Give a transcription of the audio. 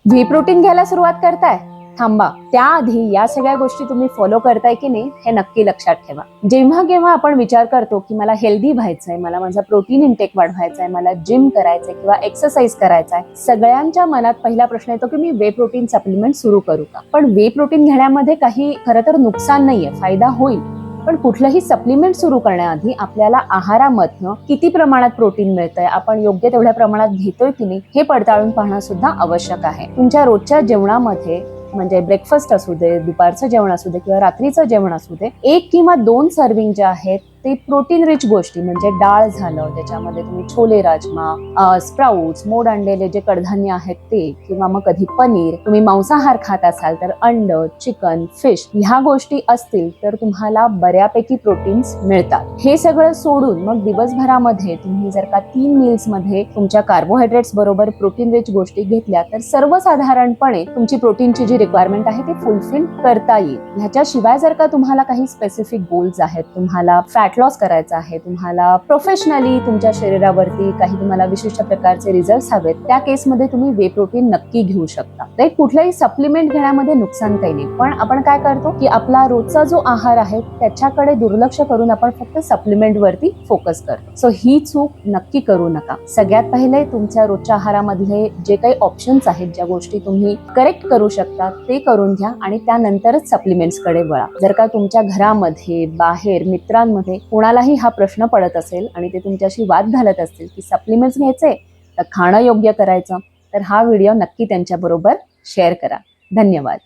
V protein घ्यायला सुरुवात करताय, थांबा. त्याआधी या सगळ्या गोष्टी तुम्ही फॉलो करताय की नाही हे नक्की लक्षात ठेवा. जेव्हा केव्हा आपण विचार करतो की मला हेल्दी व्हायचंय, मला माझा प्रोटीन इंटेक वाढवायचा आहे, मला जिम करायचंय किंवा एक्सरसाइज करायचा आहे, सगळ्यांच्या मनात पहिला प्रश्न येतो की मी वे प्रोटीन सप्लिमेंट सुरू करू का. पण वे प्रोटीन घेण्यामध्ये काही खरं तर नुकसान नाहीये, फायदा होईल. पण कुठलंही सप्लिमेंट सुरू करण्याआधी आपल्याला आहारामधनं किती प्रमाणात प्रोटीन मिळतंय, आपण योग्य तेवढ्या प्रमाणात घेतोय की नाही हे पडताळून पाहणं सुद्धा आवश्यक आहे. तुमच्या रोजच्या जेवणामध्ये म्हणजे ब्रेकफास्ट असू दे, दुपारचं जेवण असू दे किंवा रात्रीचं जेवण असू दे, 1 किंवा 2 सर्विंग जे आहेत ते प्रोटीन रिच गोष्टी म्हणजे डाळ झालं, त्याच्यामध्ये तुम्ही छोले राजमा, स्प्राउट्स, मोड आणलेले जे कडधान्य आहेत ते, किंवा मग कधी पनीर, तुम्ही मांसाहार खात असाल तर अंड, चिकन, फिश ह्या गोष्टी असतील तर तुम्हाला बऱ्यापैकी प्रोटीन्स मिळतात. हे सगळं सोडून मग दिवसभरामध्ये तुम्ही जर का 3 मील्स मध्ये तुमच्या कार्बोहायड्रेट्स बरोबर प्रोटीन रिच गोष्टी घेतल्या तर सर्वसाधारणपणे तुमची प्रोटीनची जी रिक्वायरमेंट आहे ती फुलफिल करता येईल. ह्याच्याशिवाय जर का तुम्हाला काही स्पेसिफिक गोल्स आहेत, तुम्हाला फॅट लॉस करायचा आहे, तुम्हाला प्रोफेशनली तुमच्या शरीरावरती काही तुम्हाला विशिष्ट प्रकारचे रिझल्ट्स हवेत, त्या केसमध्ये तुम्ही वे प्रोटीन नक्की घेऊ शकता. राईट, कुठलाही सप्लिमेंट घेण्यामध्ये नुकसान काही नाही. पण आपण काय करतो की आपला रोजचा जो आहार आहे त्याच्याकडे दुर्लक्ष करून आपण फक्त सप्लिमेंट वरती फोकस करतो. सो ही चूक नक्की करू नका. सगळ्यात पहिले तुमच्या रोजच्या आहारामधले जे काही ऑप्शन्स आहेत, ज्या गोष्टी तुम्ही करेक्ट करू शकता ते करून घ्या आणि त्यानंतरच सप्लिमेंट्स कडे वळा. जर का तुमच्या घरामध्ये, बाहेर, मित्रांमध्ये कोणालाही हा प्रश्न पडत असेल आणि ते तुमच्याशी वाद घालत असतील की सप्लिमेंट्स घ्यायचे तर खाणं योग्य करायचं, तर हा व्हिडिओ नक्की त्यांच्याबरोबर शेअर करा. धन्यवाद.